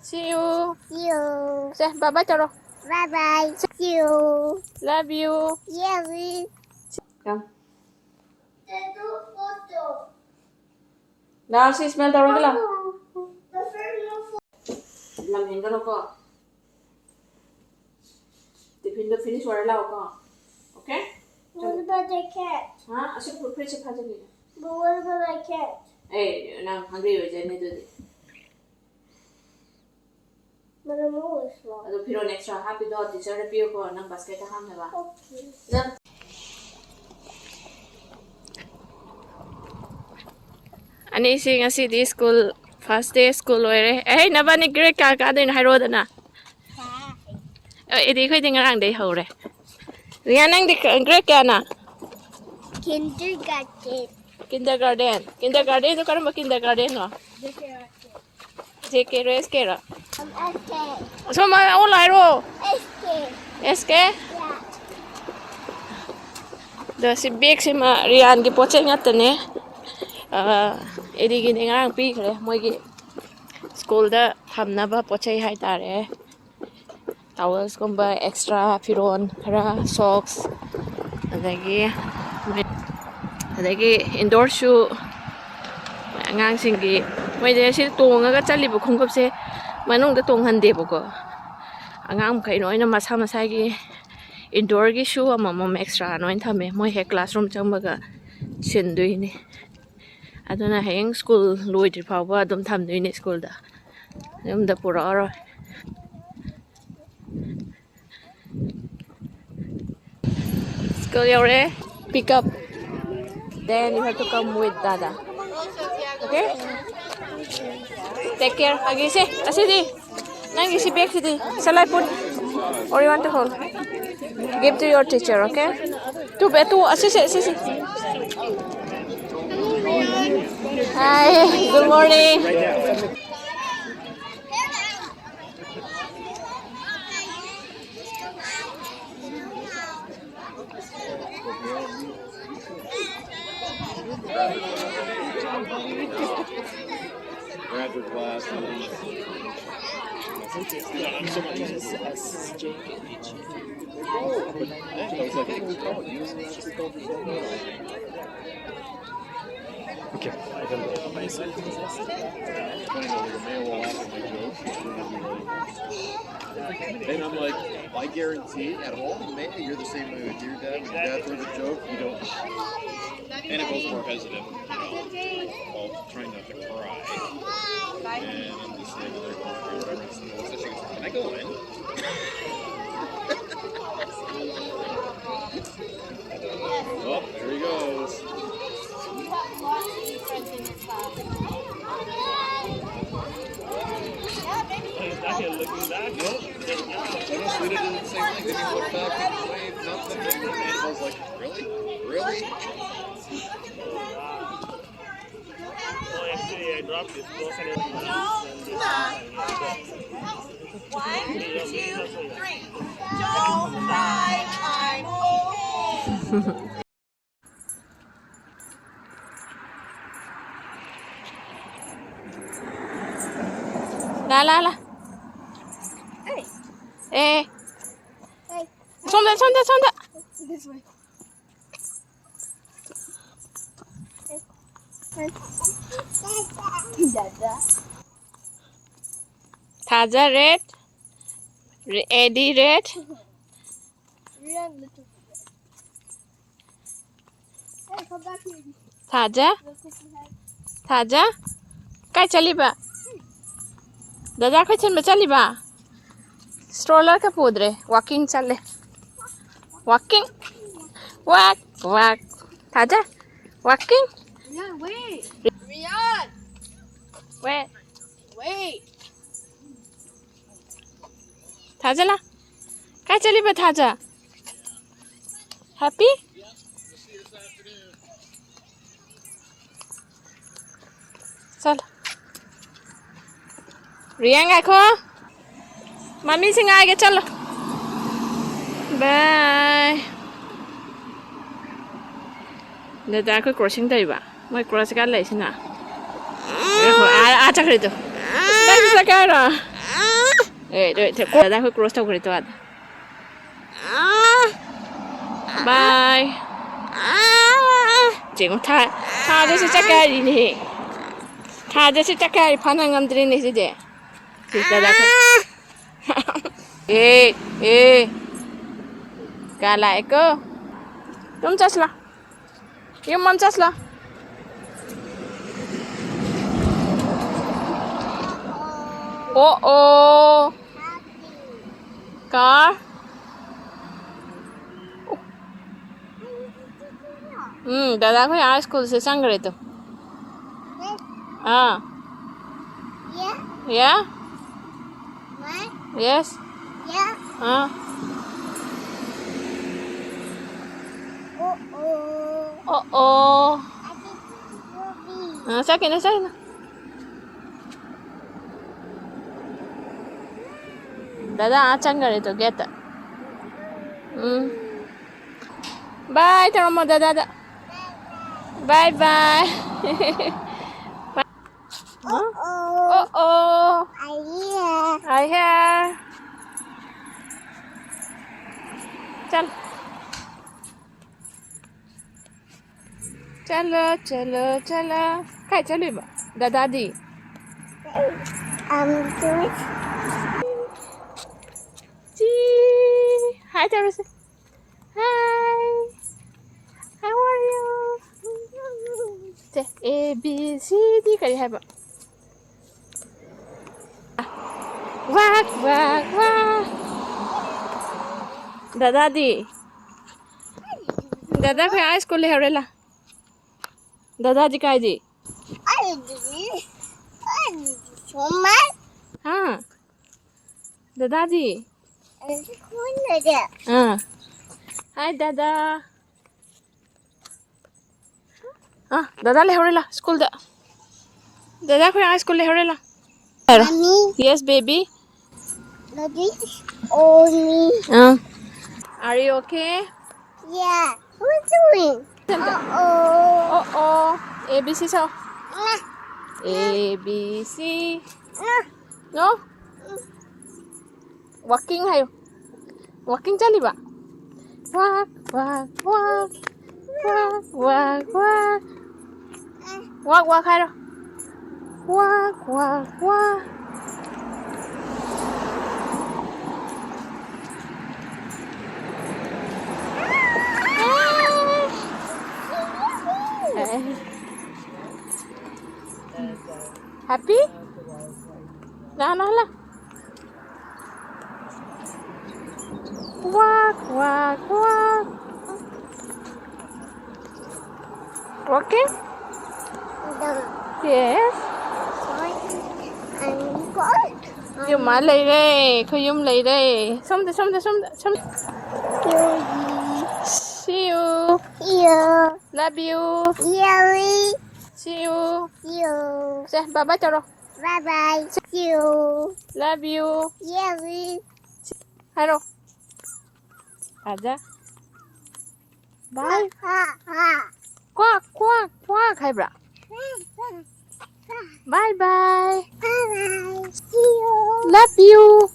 See you. See you. Say bye-bye Taro. Bye-bye. See you. Love you. Yeah, we. Come. There's no photo. Now see smell Taro ka lang. The first no photo. Làm hình ka ko. Tiffin the finish wala lao ko. Okay? What about the cat? Ha? Asik put pretty pa jagi. But what about the cat? Eh, nang hungry ho jane do di. But I'm always slow. Ado piro extra happy do teacher re pio ko nang basket ta ham ba. Okay. Jam. Ani sing asi di school first day school oire. Eh nabani grade ka ka din hai road na. Edi khoi ding rang dei ho re. Rian nang di grade ka na. Kindergarten. Kindergarten. Kindergarten to karamba kindergarten no. JK res ke ra. SK. So ma online ro. SK. SK. Yeah. The si big si ma Rian gi poche ngatane. Edi gi ngang pi khre moi gi school da hamna ba poche hai tare. Towels komba extra firon khara socks adagi indoor shoe ngang singi moi de si tonga ga chali bu khungkap se manung da tong han de bu ko angang kai noi na masa masa gi indoor gi shoe ama mom extra noi thame moi he classroom chamba ga sin dui ni aduna heng school loi di phaw ba dum tham dui ni school da dum da pura ro school yore pick up. Then you have to come with Dada. Okay? Take care. Agisi. Asidi. Nangisi bag sidi. Shall I put? Or you want to hold? Give to your teacher, okay? Tu asisi. Hi. Good morning. Graduate class. I'm so much okay. And I'm like, I guarantee at home, maybe you're the same way with your dad. When your dad throws a joke, you don't. And it goes more hesitant, while trying not to cry. And I'm just like, whatever. So she goes, can I go in? Oh, there he goes. Looking back, nope. Sweeta did the same thing. Then he looked back and waved nothing. And I was like, really? Really? Oh, actually, I dropped it. Close and 1, 2, 3. Don't cry, I'm home. La. Hey. Eh. Hey. Sonda. This way. Dada. Thaja red. Eddie red. Rian little. Hey, come back here. Thaja. Kai chali ba? Dada kai chen ba chali ba? Stroller ka pudre. Walking chale. Walking. Walk. Thaja. Walking. Rian, wait. Rian. Wait. Wait. Thaja la. Kai chali ba Thaja? Happy? Chal. Rian ai kho. Mami sing ai ke chalo. Bye. Dada ko crossing dai ba. Moi cross ka lai sina. Chắc rồi to. Dai sa ka ra. 저 다다 그 크로스 타고 그랬다. 바이. 지금 타도 시작하리니. 타도 시작하리 반항 안 들리니 이제. 다다 ê cả lại cơ đúng chắc là yêu mong chắc là ô car दादा को यहाँ school से संग रहे तो हाँ yeah yes हाँ oh sakit na दादा आचांग करे तो get bye तेरा मो दादा bye bye oh I hear चल चलो चलो चलो काय चालू बा दादा दी जी हाय तेरे hi how are you A B C D kali hai ba wak wak wak दादा दी दादा को आज स्कूल है रेला दादा जी काय जी हाँ दादा जी हाँ हाय दादा हाँ दादा ले रेला स्कूल दादा को आज स्कूल ले रेला yes baby are you okay Yeah. What's doing? oh A B C sao A B C no walking hay walking chali ba walk walk walk walk walk walk walk walk hay đâu walk walk walk happy lah walk walk walk walking yes dùng mà lấy đây không dùng lấy đây xong see you love you see you say bye bye cho rồi Bye bye. See you. love you Yeah, we. hello आजा bye quack hay bra bye bye Bye bye. See you. love you